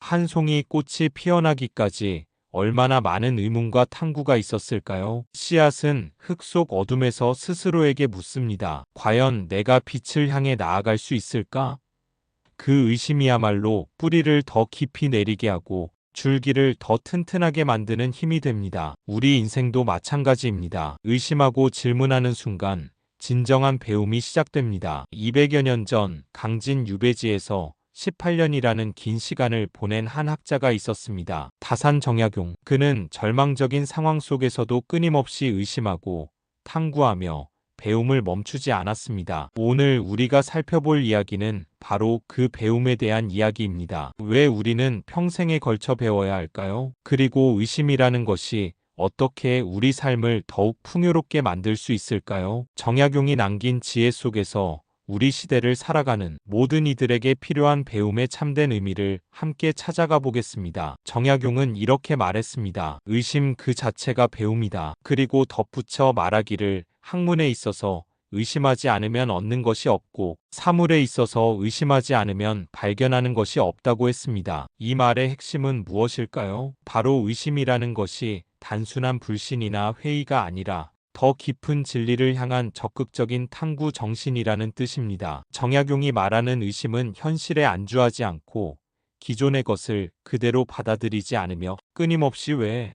한 송이 꽃이 피어나기까지 얼마나 많은 의문과 탐구가 있었을까요? 씨앗은 흙 속 어둠에서 스스로에게 묻습니다. 과연 내가 빛을 향해 나아갈 수 있을까? 그 의심이야말로 뿌리를 더 깊이 내리게 하고 줄기를 더 튼튼하게 만드는 힘이 됩니다. 우리 인생도 마찬가지입니다. 의심하고 질문하는 순간 진정한 배움이 시작됩니다. 200여 년 전 강진 유배지에서 18년이라는 긴 시간을 보낸 한 학자가 있었습니다. 다산 정약용. 그는 절망적인 상황 속에서도 끊임없이 의심하고 탐구하며 배움을 멈추지 않았습니다. 오늘 우리가 살펴볼 이야기는 바로 그 배움에 대한 이야기입니다. 왜 우리는 평생에 걸쳐 배워야 할까요? 그리고 의심이라는 것이 어떻게 우리 삶을 더욱 풍요롭게 만들 수 있을까요? 정약용이 남긴 지혜 속에서 우리 시대를 살아가는 모든 이들에게 필요한 배움의 참된 의미를 함께 찾아가 보겠습니다. 정약용은 이렇게 말했습니다. 의심 그 자체가 배움이다. 그리고 덧붙여 말하기를 학문에 있어서 의심하지 않으면 얻는 것이 없고 사물에 있어서 의심하지 않으면 발견하는 것이 없다고 했습니다. 이 말의 핵심은 무엇일까요? 바로 의심이라는 것이 단순한 불신이나 회의가 아니라 더 깊은 진리를 향한 적극적인 탐구 정신이라는 뜻입니다. 정약용이 말하는 의심은 현실에 안주하지 않고 기존의 것을 그대로 받아들이지 않으며 끊임없이 왜?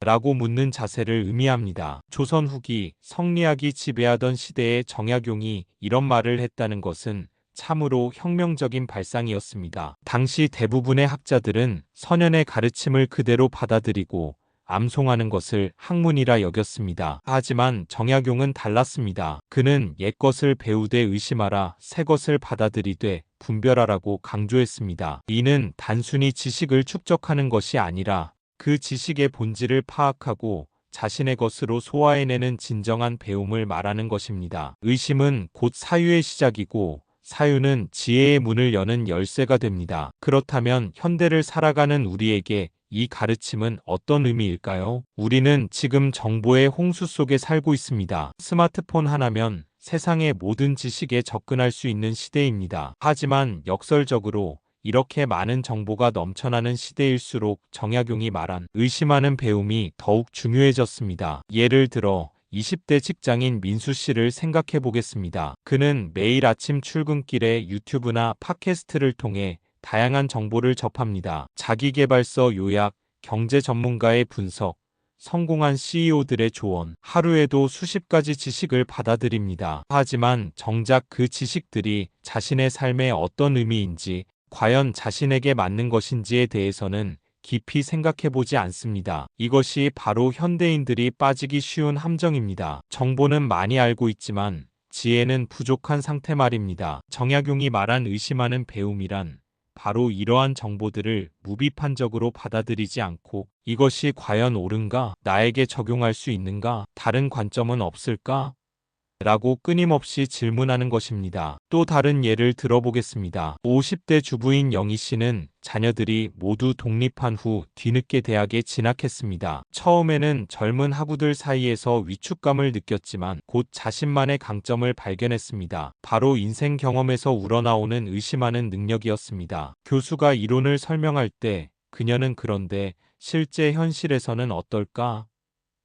라고 묻는 자세를 의미합니다. 조선 후기 성리학이 지배하던 시대에 정약용이 이런 말을 했다는 것은 참으로 혁명적인 발상이었습니다. 당시 대부분의 학자들은 선현의 가르침을 그대로 받아들이고 암송하는 것을 학문이라 여겼습니다. 하지만 정약용은 달랐습니다. 그는 옛것을 배우되 의심하라, 새것을 받아들이되 분별하라고 강조했습니다. 이는 단순히 지식을 축적하는 것이 아니라 그 지식의 본질을 파악하고 자신의 것으로 소화해내는 진정한 배움을 말하는 것입니다. 의심은 곧 사유의 시작이고 사유는 지혜의 문을 여는 열쇠가 됩니다. 그렇다면 현대를 살아가는 우리에게 이 가르침은 어떤 의미일까요? 우리는 지금 정보의 홍수 속에 살고 있습니다. 스마트폰 하나면 세상의 모든 지식에 접근할 수 있는 시대입니다. 하지만 역설적으로 이렇게 많은 정보가 넘쳐나는 시대일수록 정약용이 말한 의심하는 배움이 더욱 중요해졌습니다. 예를 들어 20대 직장인 민수 씨를 생각해 보겠습니다. 그는 매일 아침 출근길에 유튜브나 팟캐스트를 통해 다양한 정보를 접합니다. 자기계발서 요약, 경제 전문가의 분석, 성공한 CEO들의 조언, 하루에도 수십 가지 지식을 받아들입니다. 하지만 정작 그 지식들이 자신의 삶에 어떤 의미인지, 과연 자신에게 맞는 것인지에 대해서는 깊이 생각해보지 않습니다. 이것이 바로 현대인들이 빠지기 쉬운 함정입니다. 정보는 많이 알고 있지만 지혜는 부족한 상태 말입니다. 정약용이 말한 의심하는 배움이란 바로 이러한 정보들을 무비판적으로 받아들이지 않고 이것이 과연 옳은가? 나에게 적용할 수 있는가? 다른 관점은 없을까? 라고 끊임없이 질문하는 것입니다. 또 다른 예를 들어보겠습니다. 50대 주부인 영희 씨는 자녀들이 모두 독립한 후 뒤늦게 대학에 진학했습니다. 처음에는 젊은 학우들 사이에서 위축감을 느꼈지만 곧 자신만의 강점을 발견했습니다. 바로 인생 경험에서 우러나오는 의심하는 능력이었습니다. 교수가 이론을 설명할 때 그녀는 그런데 실제 현실에서는 어떨까?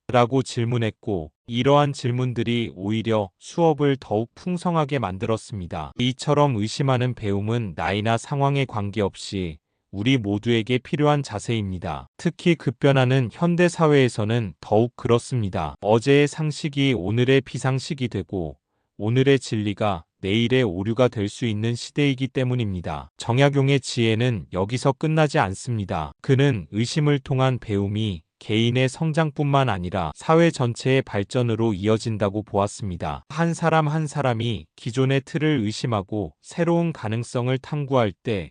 라고 질문했고 이러한 질문들이 오히려 수업을 더욱 풍성하게 만들었습니다. 이처럼 의심하는 배움은 나이나 상황에 관계없이 우리 모두에게 필요한 자세입니다. 특히 급변하는 현대 사회에서는 더욱 그렇습니다. 어제의 상식이 오늘의 비상식이 되고 오늘의 진리가 내일의 오류가 될 수 있는 시대이기 때문입니다. 정약용의 지혜는 여기서 끝나지 않습니다. 그는 의심을 통한 배움이 개인의 성장뿐만 아니라 사회 전체의 발전으로 이어진다고 보았습니다. 한 사람 한 사람이 기존의 틀을 의심하고 새로운 가능성을 탐구할 때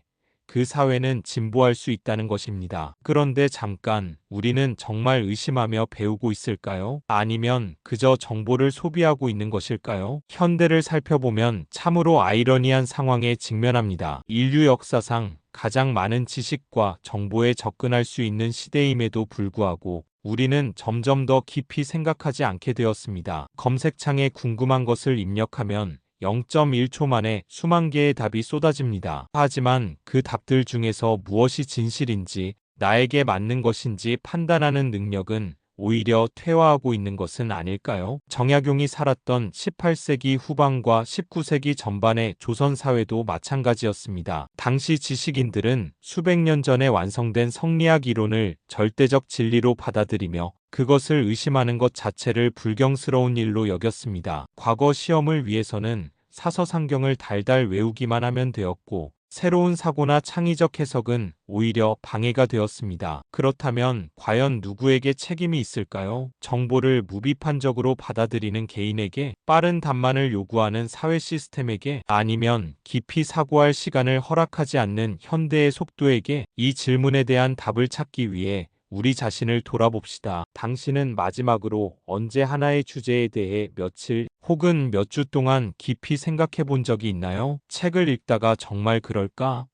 그 사회는 진보할 수 있다는 것입니다. 그런데 잠깐, 우리는 정말 의심하며 배우고 있을까요? 아니면 그저 정보를 소비하고 있는 것일까요? 현대를 살펴보면 참으로 아이러니한 상황에 직면합니다. 인류 역사상 가장 많은 지식과 정보에 접근할 수 있는 시대임에도 불구하고 우리는 점점 더 깊이 생각하지 않게 되었습니다. 검색창에 궁금한 것을 입력하면 0.1초 만에 수만 개의 답이 쏟아집니다. 하지만 그 답들 중에서 무엇이 진실인지, 나에게 맞는 것인지 판단하는 능력은 오히려 퇴화하고 있는 것은 아닐까요? 정약용이 살았던 18세기 후반과 19세기 전반의 조선 사회도 마찬가지였습니다. 당시 지식인들은 수백 년 전에 완성된 성리학 이론을 절대적 진리로 받아들이며 그것을 의심하는 것 자체를 불경스러운 일로 여겼습니다. 과거 시험을 위해서는 사서상경을 달달 외우기만 하면 되었고, 새로운 사고나 창의적 해석은 오히려 방해가 되었습니다. 그렇다면 과연 누구에게 책임이 있을까요? 정보를 무비판적으로 받아들이는 개인에게, 빠른 답만을 요구하는 사회 시스템에게, 아니면 깊이 사고할 시간을 허락하지 않는 현대의 속도에게? 이 질문에 대한 답을 찾기 위해 우리 자신을 돌아봅시다. 당신은 마지막으로 언제 하나의 주제에 대해 며칠 혹은 몇 주 동안 깊이 생각해 본 적이 있나요? 책을 읽다가 정말 그럴까?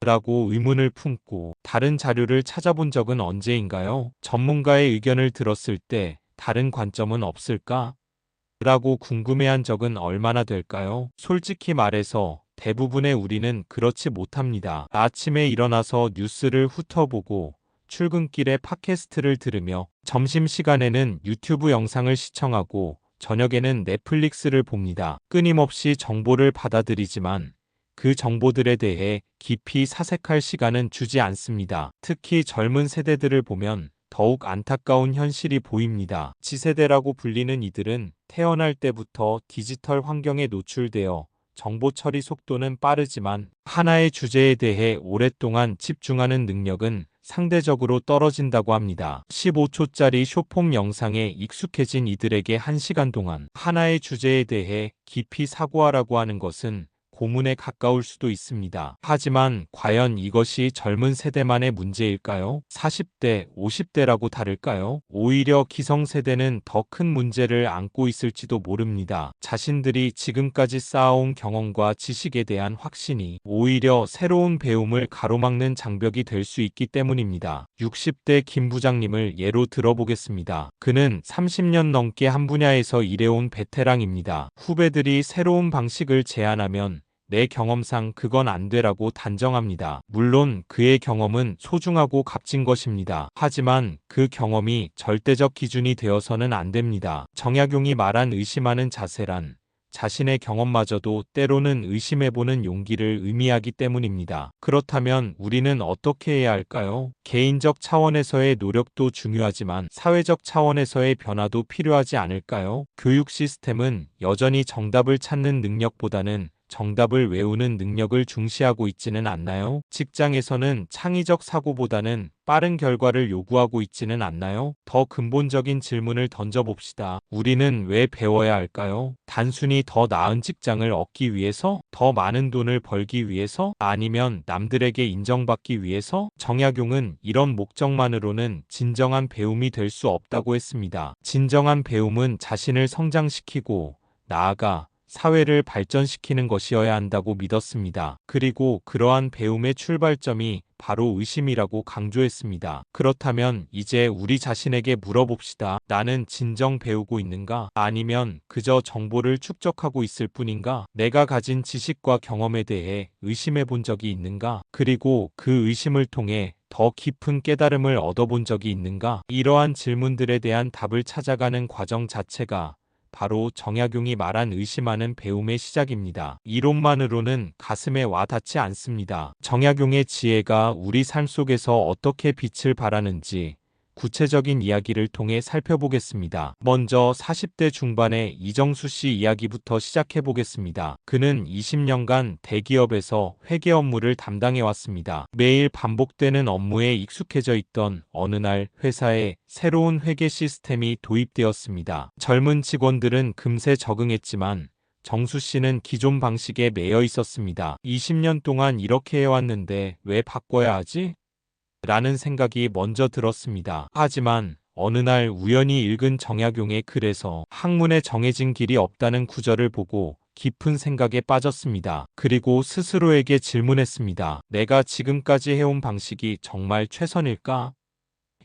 라고 의문을 품고 다른 자료를 찾아본 적은 언제인가요? 전문가의 의견을 들었을 때 다른 관점은 없을까? 라고 궁금해한 적은 얼마나 될까요? 솔직히 말해서 대부분의 우리는 그렇지 못합니다. 아침에 일어나서 뉴스를 훑어보고, 출근길에 팟캐스트를 들으며, 점심시간에는 유튜브 영상을 시청하고, 저녁에는 넷플릭스를 봅니다. 끊임없이 정보를 받아들이지만 그 정보들에 대해 깊이 사색할 시간은 주지 않습니다. 특히 젊은 세대들을 보면 더욱 안타까운 현실이 보입니다. 지세대라고 불리는 이들은 태어날 때부터 디지털 환경에 노출되어 정보 처리 속도는 빠르지만 하나의 주제에 대해 오랫동안 집중하는 능력은 상대적으로 떨어진다고 합니다. 15초짜리 숏폼 영상에 익숙해진 이들에게 1시간 동안 하나의 주제에 대해 깊이 사고하라고 하는 것은 고문에 가까울 수도 있습니다. 하지만 과연 이것이 젊은 세대만의 문제일까요? 40대, 50대라고 다를까요? 오히려 기성세대는 더 큰 문제를 안고 있을지도 모릅니다. 자신들이 지금까지 쌓아온 경험과 지식에 대한 확신이 오히려 새로운 배움을 가로막는 장벽이 될 수 있기 때문입니다. 60대 김 부장님을 예로 들어보겠습니다. 그는 30년 넘게 한 분야에서 일해온 베테랑입니다. 후배들이 새로운 방식을 제안하면 내 경험상 그건 안 되라고 단정합니다. 물론 그의 경험은 소중하고 값진 것입니다. 하지만 그 경험이 절대적 기준이 되어서는 안 됩니다. 정약용이 말한 의심하는 자세란 자신의 경험마저도 때로는 의심해보는 용기를 의미하기 때문입니다. 그렇다면 우리는 어떻게 해야 할까요? 개인적 차원에서의 노력도 중요하지만 사회적 차원에서의 변화도 필요하지 않을까요? 교육 시스템은 여전히 정답을 찾는 능력보다는 정답을 외우는 능력을 중시하고 있지는 않나요? 직장에서는 창의적 사고보다는 빠른 결과를 요구하고 있지는 않나요? 더 근본적인 질문을 던져봅시다. 우리는 왜 배워야 할까요? 단순히 더 나은 직장을 얻기 위해서? 더 많은 돈을 벌기 위해서? 아니면 남들에게 인정받기 위해서? 정약용은 이런 목적만으로는 진정한 배움이 될 수 없다고 했습니다. 진정한 배움은 자신을 성장시키고 나아가 사회를 발전시키는 것이어야 한다고 믿었습니다. 그리고 그러한 배움의 출발점이 바로 의심이라고 강조했습니다. 그렇다면 이제 우리 자신에게 물어봅시다. 나는 진정 배우고 있는가? 아니면 그저 정보를 축적하고 있을 뿐인가? 내가 가진 지식과 경험에 대해 의심해 본 적이 있는가? 그리고 그 의심을 통해 더 깊은 깨달음을 얻어본 적이 있는가? 이러한 질문들에 대한 답을 찾아가는 과정 자체가 바로 정약용이 말한 의심하는 배움의 시작입니다. 이론만으로는 가슴에 와 닿지 않습니다. 정약용의 지혜가 우리 삶 속에서 어떻게 빛을 발하는지 구체적인 이야기를 통해 살펴보겠습니다. 먼저 40대 중반의 이정수 씨 이야기부터 시작해 보겠습니다. 그는 20년간 대기업에서 회계 업무를 담당해 왔습니다. 매일 반복되는 업무에 익숙해져 있던 어느 날 회사에 새로운 회계 시스템이 도입되었습니다. 젊은 직원들은 금세 적응했지만 정수 씨는 기존 방식에 매여 있었습니다. 20년 동안 이렇게 해왔는데 왜 바꿔야 하지? 라는 생각이 먼저 들었습니다. 하지만 어느 날 우연히 읽은 정약용의 글에서 학문에 정해진 길이 없다는 구절을 보고 깊은 생각에 빠졌습니다. 그리고 스스로에게 질문했습니다. 내가 지금까지 해온 방식이 정말 최선일까?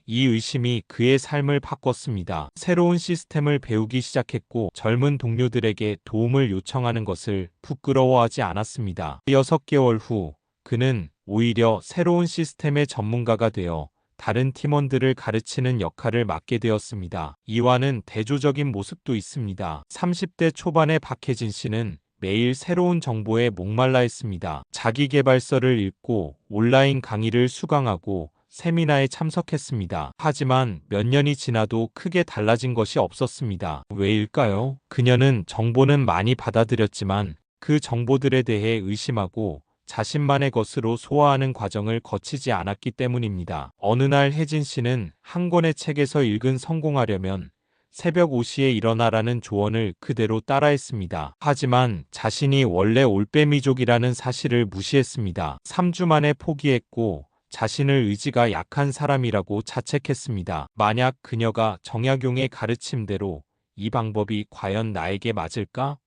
이 의심이 그의 삶을 바꿨습니다. 새로운 시스템을 배우기 시작했고 젊은 동료들에게 도움을 요청하는 것을 부끄러워하지 않았습니다. 6개월 후 그는 오히려 새로운 시스템의 전문가가 되어 다른 팀원들을 가르치는 역할을 맡게 되었습니다. 이와는 대조적인 모습도 있습니다. 30대 초반의 박혜진 씨는 매일 새로운 정보에 목말라 했습니다. 자기계발서를 읽고 온라인 강의를 수강하고 세미나에 참석했습니다. 하지만 몇 년이 지나도 크게 달라진 것이 없었습니다. 왜일까요? 그녀는 정보는 많이 받아들였지만 그 정보들에 대해 의심하고 자신만의 것으로 소화하는 과정을 거치지 않았기 때문입니다. 어느 날 혜진 씨는 한 권의 책에서 읽은 성공하려면 새벽 5시에 일어나라는 조언을 그대로 따라했습니다. 하지만 자신이 원래 올빼미족이라는 사실을 무시했습니다. 3주 만에 포기했고 자신을 의지가 약한 사람이라고 자책했습니다. 만약 그녀가 정약용의 가르침대로 이 방법이 과연 나에게 맞을까?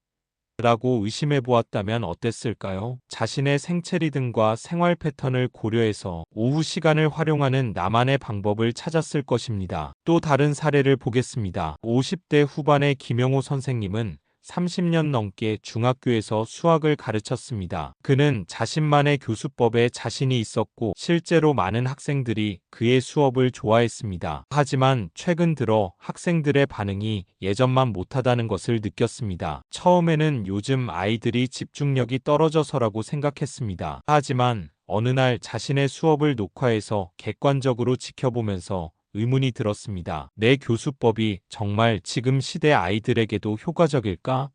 라고 의심해 보았다면 어땠을까요? 자신의 생체 리듬과 생활 패턴을 고려해서 오후 시간을 활용하는 나만의 방법을 찾았을 것입니다. 또 다른 사례를 보겠습니다. 50대 후반의 김영호 선생님은 30년 넘게 중학교에서 수학을 가르쳤습니다. 그는 자신만의 교수법에 자신이 있었고 실제로 많은 학생들이 그의 수업을 좋아했습니다. 하지만 최근 들어 학생들의 반응이 예전만 못하다는 것을 느꼈습니다. 처음에는 요즘 아이들이 집중력이 떨어져서라고 생각했습니다. 하지만 어느 날 자신의 수업을 녹화해서 객관적으로 지켜보면서 의문이 들었습니다. 내 교수법이 정말 지금 시대 아이들에게도 효과적일까?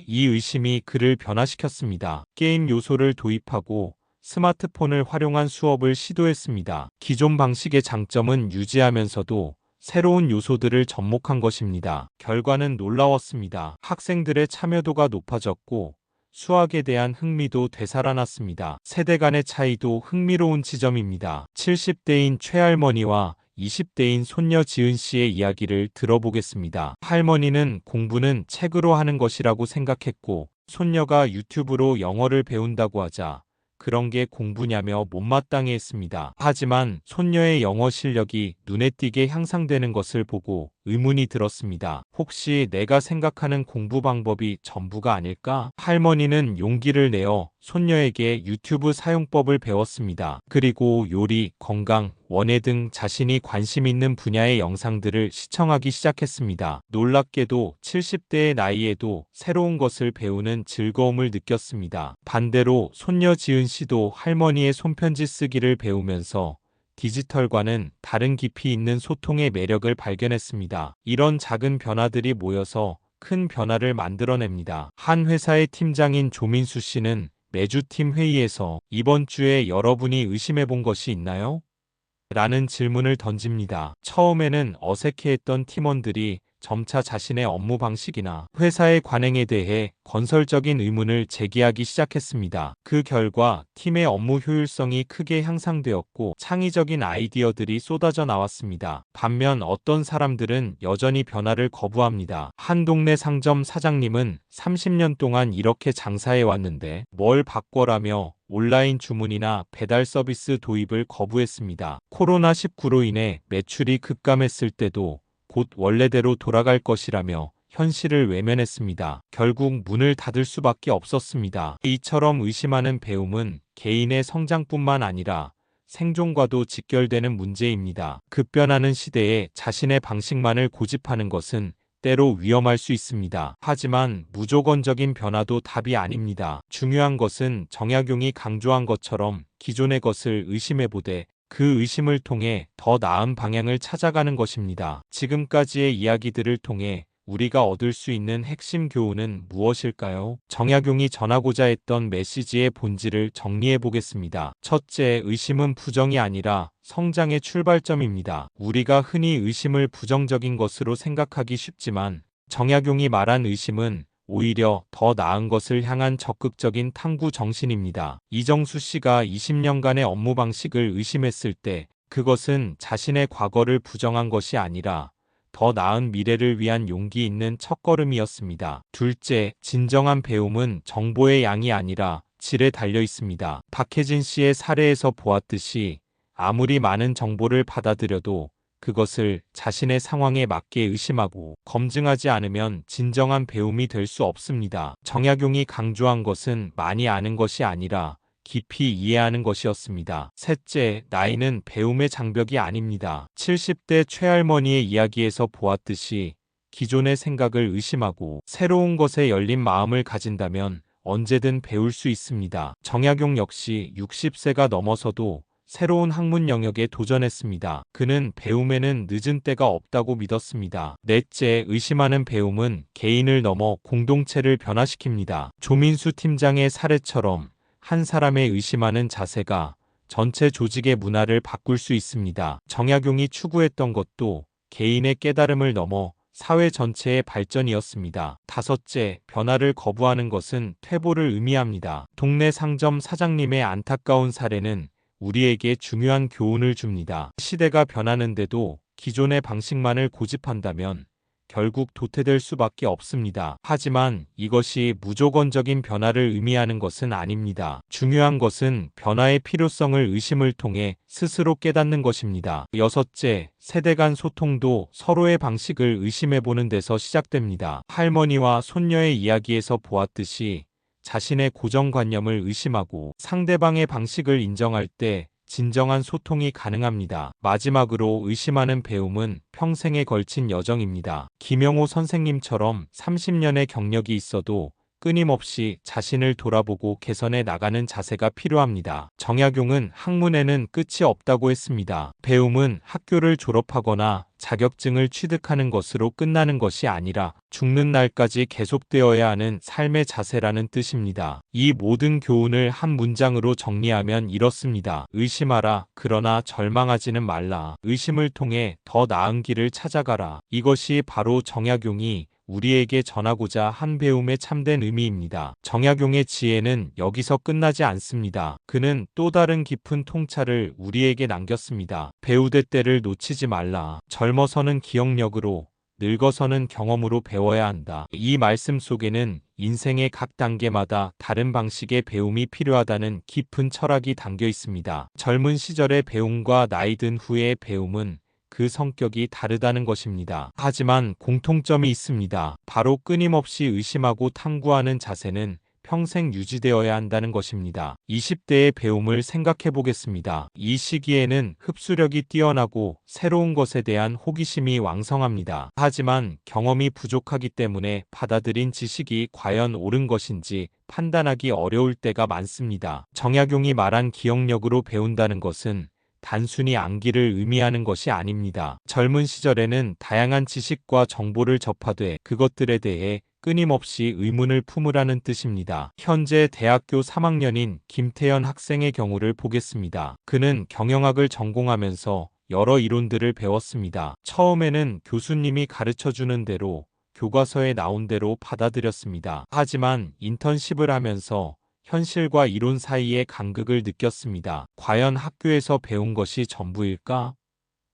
이 의심이 그를 변화시켰습니다. 게임 요소를 도입하고 스마트폰을 활용한 수업을 시도했습니다. 기존 방식의 장점은 유지하면서도 새로운 요소들을 접목한 것입니다. 결과는 놀라웠습니다. 학생들의 참여도가 높아졌고 수학에 대한 흥미도 되살아났습니다. 세대 간의 차이도 흥미로운 지점입니다. 70대인 최할머니와 20대인 손녀 지은 씨의 이야기를 들어보겠습니다. 할머니는 공부는 책으로 하는 것이라고 생각했고 손녀가 유튜브로 영어를 배운다고 하자 그런 게 공부냐며 못마땅해 했습니다. 하지만 손녀의 영어 실력이 눈에 띄게 향상되는 것을 보고 의문이 들었습니다. 혹시 내가 생각하는 공부 방법이 전부가 아닐까? 할머니는 용기를 내어 손녀에게 유튜브 사용법을 배웠습니다. 그리고 요리, 건강, 원예 등 자신이 관심 있는 분야의 영상들을 시청하기 시작했습니다. 놀랍게도 70대의 나이에도 새로운 것을 배우는 즐거움을 느꼈습니다. 반대로 손녀 지은 씨도 할머니의 손편지 쓰기를 배우면서 디지털과는 다른 깊이 있는 소통의 매력을 발견했습니다. 이런 작은 변화들이 모여서 큰 변화를 만들어냅니다. 한 회사의 팀장인 조민수 씨는 매주 팀 회의에서 이번 주에 여러분이 의심해 본 것이 있나요? 라는 질문을 던집니다. 처음에는 어색해했던 팀원들이 점차 자신의 업무 방식이나 회사의 관행에 대해 건설적인 의문을 제기하기 시작했습니다. 그 결과 팀의 업무 효율성이 크게 향상되었고 창의적인 아이디어들이 쏟아져 나왔습니다. 반면 어떤 사람들은 여전히 변화를 거부합니다. 한 동네 상점 사장님은 30년 동안 이렇게 장사해 왔는데 뭘 바꿔라며 온라인 주문이나 배달 서비스 도입을 거부했습니다. 코로나19로 인해 매출이 급감했을 때도 곧 원래대로 돌아갈 것이라며 현실을 외면했습니다. 결국 문을 닫을 수밖에 없었습니다. 이처럼 의심하는 배움은 개인의 성장뿐만 아니라 생존과도 직결되는 문제입니다. 급변하는 시대에 자신의 방식만을 고집하는 것은 때로 위험할 수 있습니다. 하지만 무조건적인 변화도 답이 아닙니다. 중요한 것은 정약용이 강조한 것처럼 기존의 것을 의심해보되 그 의심을 통해 더 나은 방향을 찾아가는 것입니다. 지금까지의 이야기들을 통해 우리가 얻을 수 있는 핵심 교훈은 무엇일까요? 정약용이 전하고자 했던 메시지의 본질을 정리해 보겠습니다. 첫째, 의심은 부정이 아니라 성장의 출발점입니다. 우리가 흔히 의심을 부정적인 것으로 생각하기 쉽지만 정약용이 말한 의심은 오히려 더 나은 것을 향한 적극적인 탐구 정신입니다. 이정수 씨가 20년간의 업무 방식을 의심했을 때 그것은 자신의 과거를 부정한 것이 아니라 더 나은 미래를 위한 용기 있는 첫걸음이었습니다. 둘째, 진정한 배움은 정보의 양이 아니라 질에 달려 있습니다. 박혜진 씨의 사례에서 보았듯이 아무리 많은 정보를 받아들여도 그것을 자신의 상황에 맞게 의심하고 검증하지 않으면 진정한 배움이 될 수 없습니다. 정약용이 강조한 것은 많이 아는 것이 아니라 깊이 이해하는 것이었습니다. 셋째, 나이는 배움의 장벽이 아닙니다. 70대 최할머니의 이야기에서 보았듯이 기존의 생각을 의심하고 새로운 것에 열린 마음을 가진다면 언제든 배울 수 있습니다. 정약용 역시 60세가 넘어서도 새로운 학문 영역에 도전했습니다. 그는 배움에는 늦은 때가 없다고 믿었습니다. 넷째, 의심하는 배움은 개인을 넘어 공동체를 변화시킵니다. 조민수 팀장의 사례처럼 한 사람의 의심하는 자세가 전체 조직의 문화를 바꿀 수 있습니다. 정약용이 추구했던 것도 개인의 깨달음을 넘어 사회 전체의 발전이었습니다. 다섯째, 변화를 거부하는 것은 퇴보를 의미합니다. 동네 상점 사장님의 안타까운 사례는 우리에게 중요한 교훈을 줍니다. 시대가 변하는데도 기존의 방식만을 고집한다면 결국 도태될 수밖에 없습니다. 하지만 이것이 무조건적인 변화를 의미하는 것은 아닙니다. 중요한 것은 변화의 필요성을 의심을 통해 스스로 깨닫는 것입니다. 여섯째, 세대 간 소통도 서로의 방식을 의심해보는 데서 시작됩니다. 할머니와 손녀의 이야기에서 보았듯이 자신의 고정관념을 의심하고 상대방의 방식을 인정할 때 진정한 소통이 가능합니다. 마지막으로 의심하는 배움은 평생에 걸친 여정입니다. 김영호 선생님처럼 30년의 경력이 있어도 끊임없이 자신을 돌아보고 개선해 나가는 자세가 필요합니다. 정약용은 학문에는 끝이 없다고 했습니다. 배움은 학교를 졸업하거나 자격증을 취득하는 것으로 끝나는 것이 아니라 죽는 날까지 계속되어야 하는 삶의 자세라는 뜻입니다. 이 모든 교훈을 한 문장으로 정리하면 이렇습니다. 의심하라. 그러나 절망하지는 말라. 의심을 통해 더 나은 길을 찾아가라. 이것이 바로 정약용이 우리에게 전하고자 한 배움의 참된 의미입니다. 정약용의 지혜는 여기서 끝나지 않습니다. 그는 또 다른 깊은 통찰을 우리에게 남겼습니다. 배우될 때를 놓치지 말라. 젊어서는 기억력으로, 늙어서는 경험으로 배워야 한다. 이 말씀 속에는 인생의 각 단계마다 다른 방식의 배움이 필요하다는 깊은 철학이 담겨 있습니다. 젊은 시절의 배움과 나이 든 후의 배움은 그 성격이 다르다는 것입니다. 하지만 공통점이 있습니다. 바로 끊임없이 의심하고 탐구하는 자세는 평생 유지되어야 한다는 것입니다. 20대의 배움을 생각해 보겠습니다. 이 시기에는 흡수력이 뛰어나고 새로운 것에 대한 호기심이 왕성합니다. 하지만 경험이 부족하기 때문에 받아들인 지식이 과연 옳은 것인지 판단하기 어려울 때가 많습니다. 정약용이 말한 기억력으로 배운다는 것은 단순히 암기를 의미하는 것이 아닙니다. 젊은 시절에는 다양한 지식과 정보를 접하되 그것들에 대해 끊임없이 의문을 품으라는 뜻입니다. 현재 대학교 3학년인 김태현 학생의 경우를 보겠습니다. 그는 경영학을 전공하면서 여러 이론들을 배웠습니다. 처음에는 교수님이 가르쳐주는 대로 교과서에 나온 대로 받아들였습니다. 하지만 인턴십을 하면서 현실과 이론 사이의 간극을 느꼈습니다. 과연 학교에서 배운 것이 전부일까?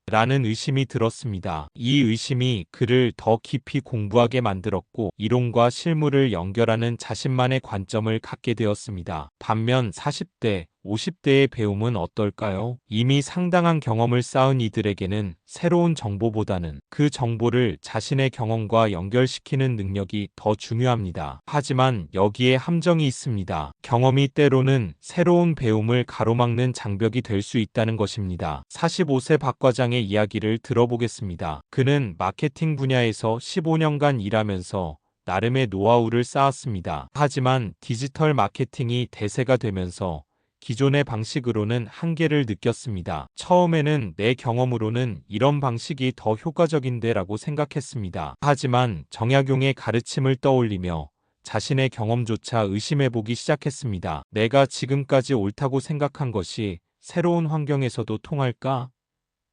라는 의심이 들었습니다. 이 의심이 그를 더 깊이 공부하게 만들었고 이론과 실무를 연결하는 자신만의 관점을 갖게 되었습니다. 반면 40대, 50대의 배움은 어떨까요? 이미 상당한 경험을 쌓은 이들에게는 새로운 정보보다는 그 정보를 자신의 경험과 연결시키는 능력이 더 중요합니다. 하지만 여기에 함정이 있습니다. 경험이 때로는 새로운 배움을 가로막는 장벽이 될 수 있다는 것입니다. 45세 박 과장의 이야기를 들어보겠습니다. 그는 마케팅 분야에서 15년간 일하면서 나름의 노하우를 쌓았습니다. 하지만 디지털 마케팅이 대세가 되면서 기존의 방식으로는 한계를 느꼈습니다. 처음에는 내 경험으로는 이런 방식이 더 효과적인데 라고 생각했습니다. 하지만 정약용의 가르침을 떠올리며 자신의 경험조차 의심해보기 시작했습니다. 내가 지금까지 옳다고 생각한 것이 새로운 환경에서도 통할까?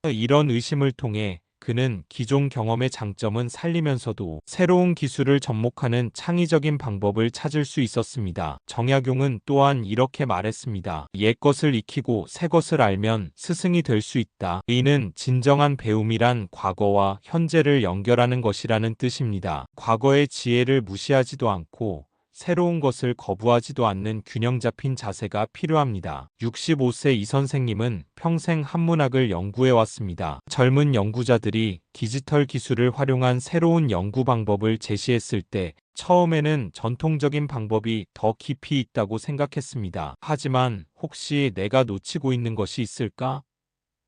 이런 의심을 통해 그는 기존 경험의 장점은 살리면서도 새로운 기술을 접목하는 창의적인 방법을 찾을 수 있었습니다. 정약용은 또한 이렇게 말했습니다. 옛것을 익히고 새것을 알면 스승이 될 수 있다. 이는 진정한 배움이란 과거와 현재를 연결하는 것이라는 뜻입니다. 과거의 지혜를 무시하지도 않고 새로운 것을 거부하지도 않는 균형 잡힌 자세가 필요합니다. 65세 이 선생님은 평생 한문학을 연구해 왔습니다. 젊은 연구자들이 디지털 기술을 활용한 새로운 연구 방법을 제시했을 때 처음에는 전통적인 방법이 더 깊이 있다고 생각했습니다. 하지만 혹시 내가 놓치고 있는 것이 있을까?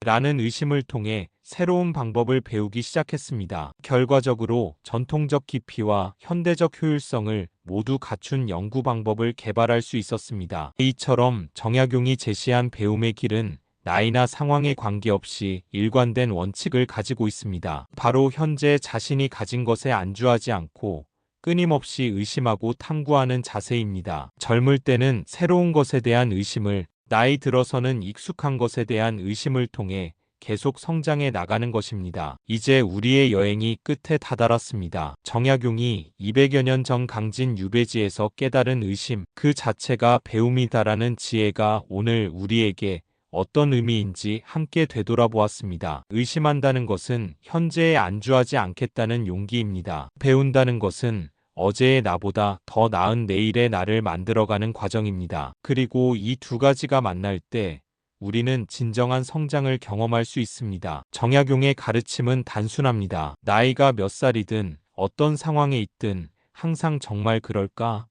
라는 의심을 통해 새로운 방법을 배우기 시작했습니다. 결과적으로 전통적 깊이와 현대적 효율성을 모두 갖춘 연구 방법을 개발할 수 있었습니다. 이처럼 정약용이 제시한 배움의 길은 나이나 상황에 관계없이 일관된 원칙을 가지고 있습니다. 바로 현재 자신이 가진 것에 안주하지 않고 끊임없이 의심하고 탐구하는 자세입니다. 젊을 때는 새로운 것에 대한 의심을, 나이 들어서는 익숙한 것에 대한 의심을 통해 계속 성장해 나가는 것입니다. 이제 우리의 여행이 끝에 다다랐습니다. 정약용이 200여 년 전 강진 유배지에서 깨달은 의심, 그 자체가 배움이다라는 지혜가 오늘 우리에게 어떤 의미인지 함께 되돌아보았습니다. 의심한다는 것은 현재에 안주하지 않겠다는 용기입니다. 배운다는 것은 어제의 나보다 더 나은 내일의 나를 만들어가는 과정입니다. 그리고 이 두 가지가 만날 때 우리는 진정한 성장을 경험할 수 있습니다. 정약용의 가르침은 단순합니다. 나이가 몇 살이든 어떤 상황에 있든 항상 정말 그럴까?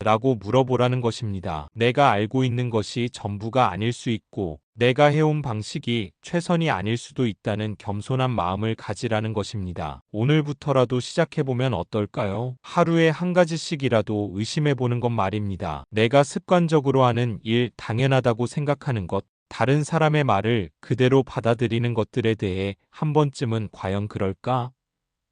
라고 물어보라는 것입니다. 내가 알고 있는 것이 전부가 아닐 수 있고 내가 해온 방식이 최선이 아닐 수도 있다는 겸손한 마음을 가지라는 것입니다. 오늘부터라도 시작해보면 어떨까요? 하루에 한 가지씩이라도 의심해보는 것 말입니다. 내가 습관적으로 하는 일, 당연하다고 생각하는 것, 다른 사람의 말을 그대로 받아들이는 것들에 대해 한 번쯤은 과연 그럴까?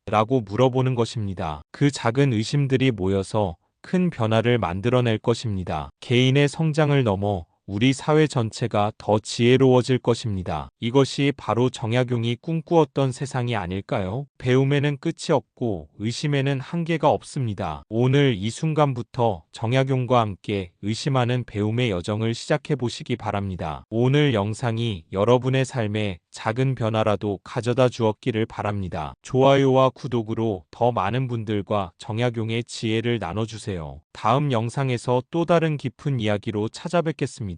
라고 물어보는 것입니다. 그 작은 의심들이 모여서 큰 변화를 만들어낼 것입니다. 개인의 성장을 넘어 우리 사회 전체가 더 지혜로워질 것입니다. 이것이 바로 정약용이 꿈꾸었던 세상이 아닐까요? 배움에는 끝이 없고 의심에는 한계가 없습니다. 오늘 이 순간부터 정약용과 함께 의심하는 배움의 여정을 시작해 보시기 바랍니다. 오늘 영상이 여러분의 삶에 작은 변화라도 가져다 주었기를 바랍니다. 좋아요와 구독으로 더 많은 분들과 정약용의 지혜를 나눠주세요. 다음 영상에서 또 다른 깊은 이야기로 찾아뵙겠습니다.